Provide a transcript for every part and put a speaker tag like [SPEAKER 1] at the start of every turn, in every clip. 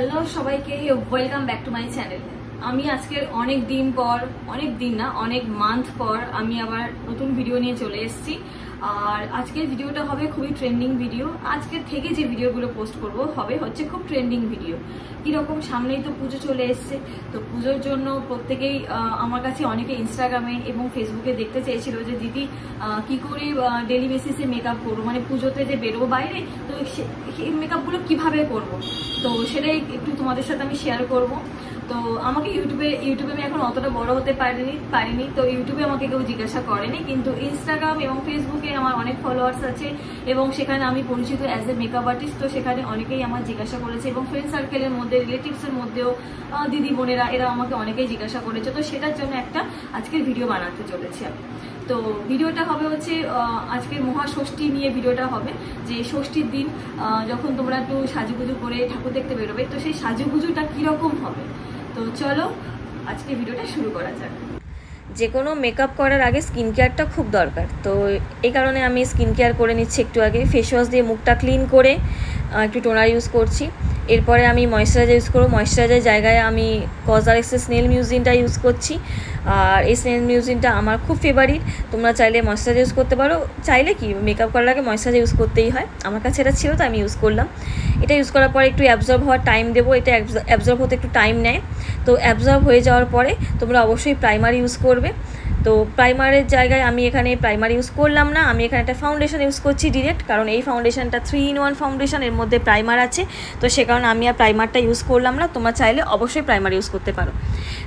[SPEAKER 1] Hello সবাইকে, welcome back to my channel. আমি আজকের অনেক মান্থ পর আমি আবার নতুন ভিডিও নিয়ে চলে এসেছি। আর আজকের ভিডিওটা হবে খুবই ট্রেন্ডিং ভিডিও। আজকের থেকে যে ভিডিওগুলো পোস্ট করব হচ্ছে খুব ট্রেন্ডিং ভিডিও। কিরকম, সামনেই তো পুজো চলে এসছে, তো পুজোর জন্য প্রত্যেকেই আমার কাছে অনেকে ইনস্টাগ্রামে এবং ফেসবুকে দেখতে চেয়েছিল যে দিদি কি করে ডেলি বেসিসে মেকআপ করবো, মানে পুজোতে যে বেরোবো বাইরে, তো সেই মেকআপগুলো কিভাবে করব। তো সেটাই একটু তোমাদের সাথে আমি শেয়ার করব। তো আমাকে ইউটিউবে আমি এখন অতটা বড় হতে পারিনি, তো ইউটিউবে আমাকে কেউ জিজ্ঞাসা করেনি, কিন্তু ইনস্টাগ্রাম এবং ফেসবুকে আমার অনেক ফলোয়ার্স আছে এবং সেখানে আমি পরিচিত অ্যাজ এ মেকআপ আর্টিস্ট। তো সেখানে অনেকেই আমার জিজ্ঞাসা করেছে এবং ফ্রেন্ড সার্কেলের মধ্যে, রিলেটিভসের মধ্যেও দিদি বোনেরা এরা আমাকে অনেকেই জিজ্ঞাসা করেছে। তো সেটার জন্য একটা আজকের ভিডিও বানাতে চলেছি আমি। তো ভিডিওটা হবে হচ্ছে আজকের মহাষষ্ঠী নিয়ে ভিডিওটা হবে, যে ষষ্ঠীর দিন যখন তোমরা একটু সাজুগুজু করে ঠাকুর দেখতে বেরোবে, তো সেই সাজুগুজুটা কিরকম হবে। তো চলো আজকে ভিডিওটা শুরু করা যাক।
[SPEAKER 2] যে কোনো মেকআপ করার আগে স্কিন কেয়ারটা খুব দরকার, তো এই কারণে আমি স্কিন কেয়ার করে নিচ্ছি। একটু আগে ফেস ওয়াশ দিয়ে মুখটা ক্লিন করে একটু টোনার ইউজ করছি। এরপরে আমি ময়েশ্চারাইজার ইউজ করবো। ময়েশ্চারাইজার জায়গায় আমি কসরক্সের স্নেল মিউজিনটা ইউজ করছি। আর এই স্নেল মিউজিনটা আমার খুব ফেভারিট। তোমরা চাইলে ময়েশ্চারাইজার ইউজ করতে পারো, চাইলে কি মেকআপ করার আগে ময়েশ্চারাইজার ইউজ করতেই হয়। আমার কাছে এটা ছিল, তো আমি ইউজ করলাম। এটা ইউজ করার পরে একটু অ্যাবজর্ব হওয়ার টাইম দেবো। এটা অ্যাবজর্ব হতে একটু টাইম নেয়। তো অ্যাবজর্ব হয়ে যাওয়ার পরে তোমরা অবশ্যই প্রাইমার ইউজ করবে। তো প্রাইমারের জায়গায় আমি এখানে প্রাইমার ইউজ করলাম না, আমি এখানে একটা ফাউন্ডেশন ইউজ করছি ডিরেক্ট, কারণ এই ফাউন্ডেশনটা 3-in-1 ফাউন্ডেশন, এর মধ্যে প্রাইমার আছে। তো সে কারণে আমি আর প্রাইমারটা ইউজ করলাম না। তোমরা চাইলে অবশ্যই প্রাইমার ইউজ করতে পারো।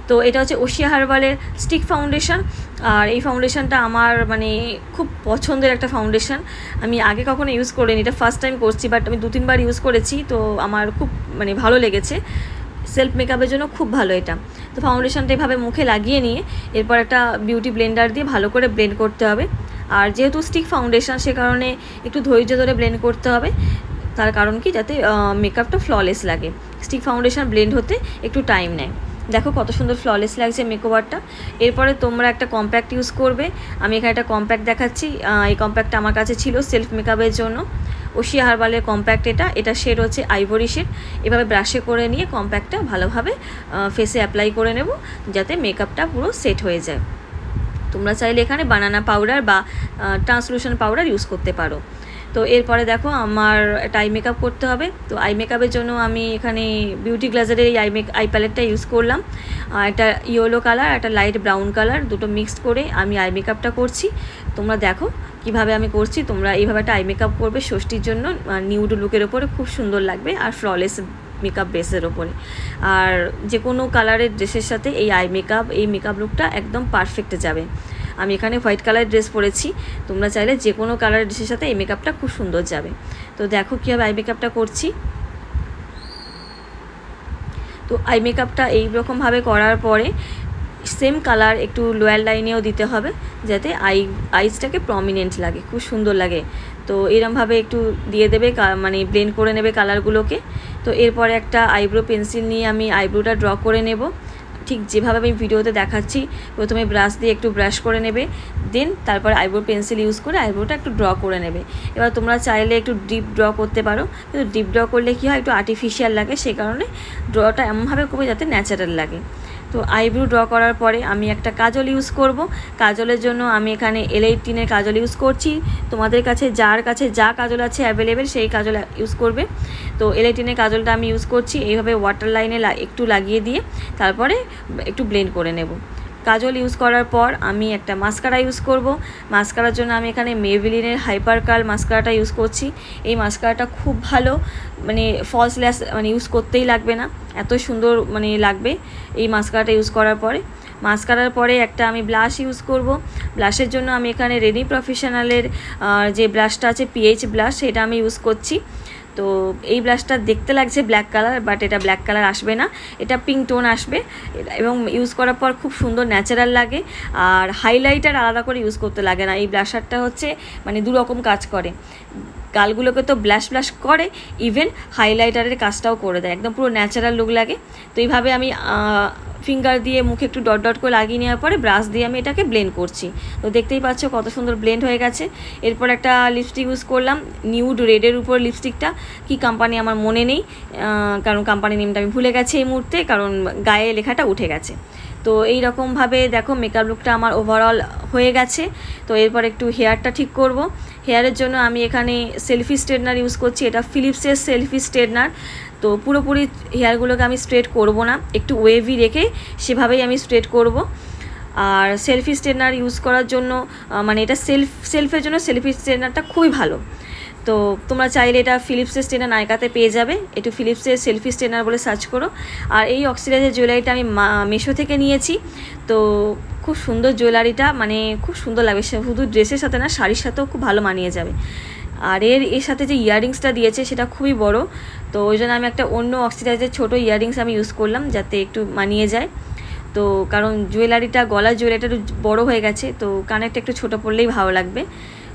[SPEAKER 2] তো এটা হচ্ছে ওশিয়া হার্বালের স্টিক ফাউন্ডেশন। আর এই ফাউন্ডেশনটা আমার মানে খুব পছন্দের একটা ফাউন্ডেশন। আমি আগে কখনো ইউজ করিনি, এটা ফার্স্ট টাইম করছি, বাট আমি 2-3 বার ইউজ করেছি। তো আমার খুব মানে ভালো লেগেছে, সেলফ মেকআপের জন্য খুব ভালো এটা। তো ফাউন্ডেশনটা এভাবে মুখে লাগিয়ে নিয়ে এরপর একটা বিউটি ব্লেন্ডার দিয়ে ভালো করে ব্লেন্ড করতে হবে। আর যেহেতু স্টিক ফাউন্ডেশন, সে কারণে একটু ধৈর্য ধরে ব্লেন্ড করতে হবে। তার কারণ কি, যাতে মেকআপটা ফ্ললেস লাগে। স্টিক ফাউন্ডেশন ব্লেন্ড হতে একটু টাইম নেয়। দেখো কত সুন্দর ফ্ললেস লাগছে মেকওভারটা। এরপরে তোমরা একটা কম্প্যাক্ট ইউজ করবে। আমি এখানে একটা কম্প্যাক্ট দেখাচ্ছি। এই কম্প্যাক্টটা আমার কাছে ছিল সেলফ মেকআপের জন্য। ওশিয়া হার্বালের কম্প্যাক্ট এটা শেড হচ্ছে আইভরি শেড। এভাবে ব্রাশে করে নিয়ে কম্প্যাক্টটা ভালোভাবে ফেসে অ্যাপ্লাই করে নেব, যাতে মেকআপটা পুরো সেট হয়ে যায়। তোমরা চাইলে এখানে বানানা পাউডার বা ট্রান্সলুশন পাউডার ইউজ করতে পারো। তো এরপরে দেখো আমার একটা আই মেকআপ করতে হবে। তো আই মেকআপের জন্য আমি এখানে বিউটি গ্লাজারের এই আই প্যালেটটা ইউজ করলাম। একটা ইয়েলো কালার, একটা লাইট ব্রাউন কালার, দুটো মিক্সড করে আমি আই মেকআপটা করছি। তোমরা দেখো কিভাবে আমি করছি। তোমরা এইভাবে একটা আই মেকআপ করবে ষষ্ঠীর জন্য, নিউড লুকের ওপরে খুব সুন্দর লাগবে, আর ফ্ললেস মেকআপ বেসের ওপরে। আর যে কোনো কালারের ড্রেসের সাথে এই মেকআপ লুকটা একদম পারফেক্ট যাবে। আমি এখানে হোয়াইট কালারের ড্রেস পরেছি, তোমরা চাইলে যে কোনো কালারের ড্রেসের সাথে এই মেকআপটা খুব সুন্দর যাবে। তো দেখো কীভাবে আই মেকআপটা করছি। তো আই মেকআপটা এইরকমভাবে করার পরে সেম কালার একটু লোয়ার লাইনেও দিতে হবে, যাতে আইসটাকে প্রমিনেন্ট লাগে, খুব সুন্দর লাগে। তো এরমভাবে একটু দিয়ে দেবে, মানে ব্লেন্ড করে নেবে কালারগুলোকে। তো এরপরে একটা আইব্রো পেন্সিল নিয়ে আমি আইব্রোটা ড্র করে নেব, ঠিক যেভাবে আমি ভিডিওতে দেখাচ্ছি। প্রথমে ব্রাশ দিয়ে একটু ব্রাশ করে নেবে, দেন তারপরে আইব্রো পেন্সিল ইউজ করে আইব্রোটা একটু ড্র করে নেবে। এবার তোমরা চাইলে একটু ডিপ ড্র করতে পারো, কিন্তু ডিপ ড্র করলে কী হয়, একটু আর্টিফিশিয়াল লাগে, সেই কারণে ড্রটা এমনভাবে করবে যাতে ন্যাচারাল লাগে। তো আইব্রো ড্র করার পরে আমি একটা কাজল ইউজ করব। কাজলের জন্য আমি এখানে L18 কাজল ইউজ করছি। তোমাদের কাছে যার কাছে যা কাজল আছে অ্যাভেলেবেল, সেই কাজল ইউজ করবে। তো L18 কাজলটা আমি ইউজ করছি। এইভাবে ওয়াটার লাইনে একটু লাগিয়ে দিয়ে তারপরে একটু ব্লেন্ড করে নেব। কাজল ইউজ করার পর আমি একটা মাস্কারা ইউজ করব। মাস্কারার জন্য আমি এখানে মেভিলিনের হাইপার কার্ল মাস্কারাটা ইউজ করছি। এই মাস্কারাটা খুব ভালো, মানে ফলস ল্যাশ মানে ইউজ করতেই লাগবে না, এত সুন্দর মানে লাগবে এই মাস্কারাটা ইউজ করার পরে। মাস্কারার পরে একটা আমি ব্লাশ ইউজ করব। ব্লাশের জন্য আমি এখানে রেডি প্রফেশনালের যে ব্লাশটা আছে PH ব্লাশ, সেটা আমি ইউজ করছি। তো এই ব্লাশটা দেখতে লাগছে ব্ল্যাক কালার, বাট এটা ব্ল্যাক কালার আসবে না, এটা পিঙ্ক টোন আসবে, এবং ইউজ করার পর খুব সুন্দর ন্যাচারাল লাগে। আর হাইলাইটার আলাদা করে ইউজ করতে লাগে না। এই ব্লাশারটা হচ্ছে মানে দুরকম কাজ করে। গালগুলোকে তো ব্লাশ করে, ইভেন হাইলাইটারের কাজটাও করে দেয়, একদম পুরো ন্যাচারাল লুক লাগে। তো এইভাবে আমি ফিঙ্গার দিয়ে মুখে একটু ডট করে লাগিয়ে নেওয়ার পরে ব্রাশ দিয়ে আমি এটাকে ব্লেন্ড করছি। তো দেখতেই পাচ্ছ কত সুন্দর ব্লেন্ড হয়ে গেছে। এরপর একটা লিপস্টিক ইউজ করলাম, নিউড রেডের উপর লিপস্টিকটা, কি কোম্পানি আমার মনে নেই, কারণ কোম্পানি নেমটা আমি ভুলে গেছি এই মুহূর্তে, কারণ গায়ে লেখাটা উঠে গেছে। তো এই রকমভাবে দেখো মেকআপ লুকটা আমার ওভারঅল হয়ে গেছে। তো এরপর একটু হেয়ারটা ঠিক করব। হেয়ারের জন্য আমি এখানে সেলফি স্ট্রেটনার ইউজ করছি, এটা ফিলিপসের সেলফি স্ট্রেটনার। তো পুরোপুরি হেয়ারগুলোকে আমি স্ট্রেট করব না, একটু ওয়েভি রেখে সেভাবেই আমি স্ট্রেট করব। আর সেলফি স্ট্রেটনার ইউজ করার জন্য মানে এটা সেলফের জন্য সেলফি স্ট্রেটনারটা খুবই ভালো। তো তোমরা চাইলে এটা ফিলিপসের স্ট্রেটনার নায়কাতে পেয়ে যাবে, একটু ফিলিপসের সেলফি স্ট্রেটনার বলে সার্চ করো। আর এই অক্সিডাইজের জুয়েলারিটা আমি মিশো থেকে নিয়েছি। তো খুব সুন্দর জুয়েলারিটা, মানে খুব সুন্দর লাগবে, শুধু ড্রেসের সাথে না শাড়ির সাথেও খুব ভালো মানিয়ে যাবে। আর এর সাথে যে ইয়াররিংসটা দিয়েছে সেটা খুবই বড়, তো ওই জন্য আমি একটা অন্য অক্সিডাইজের ছোটো ইয়াররিংস আমি ইউজ করলাম যাতে একটু মানিয়ে যায়। তো কারণ জুয়েলারিটা, গলার জুয়েলারিটা একটু বড়ো হয়ে গেছে, তো কানেরটা একটু ছোটো পড়লেই ভালো লাগবে।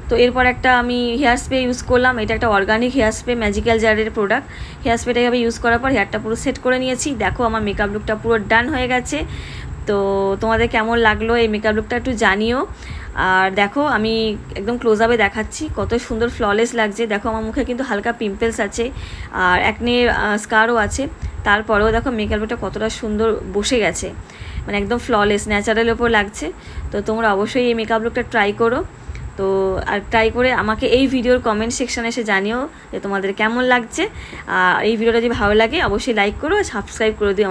[SPEAKER 2] তো এরপর একটা আমি হেয়ার স্প্রে ইউজ করলাম, এটা একটা অর্গানিক হেয়ার স্প্রে, ম্যাজিক্যাল জারের প্রোডাক্ট। হেয়ার স্প্রেটা এভাবে ইউজ করার পর হেয়ারটা পুরো সেট করে নিয়েছি। দেখো আমার মেকআপ লুকটা পুরো ডান হয়ে গেছে। তো তোমাদের কেমন লাগলো এই মেকআপ লুকটা একটু জানিও। আর দেখো আমি একদম ক্লোজ আপে দেখাচ্ছি কত সুন্দর ফ্ললেস লাগছে। দেখো আমার মুখে কিন্তু হালকা পিম্পলস আছে আর একনে স্কারও আছে, তারপরেও দেখো মেকআপ লুকটা কতটা সুন্দর বসে গেছে, মানে একদম ফ্ললেস ন্যাচারাল ওপর লাগছে। তো তোমরা অবশ্যই এই মেকআপ লুকটা ট্রাই করো। তো আর ট্রাই করে আমাকে এই ভিডিওর কমেন্ট সেকশানে এসে জানিও যে তোমাদের কেমন লাগছে। আর এই ভিডিওটা যদি ভালো লাগে অবশ্যই লাইক করো আর সাবস্ক্রাইব করে দিও।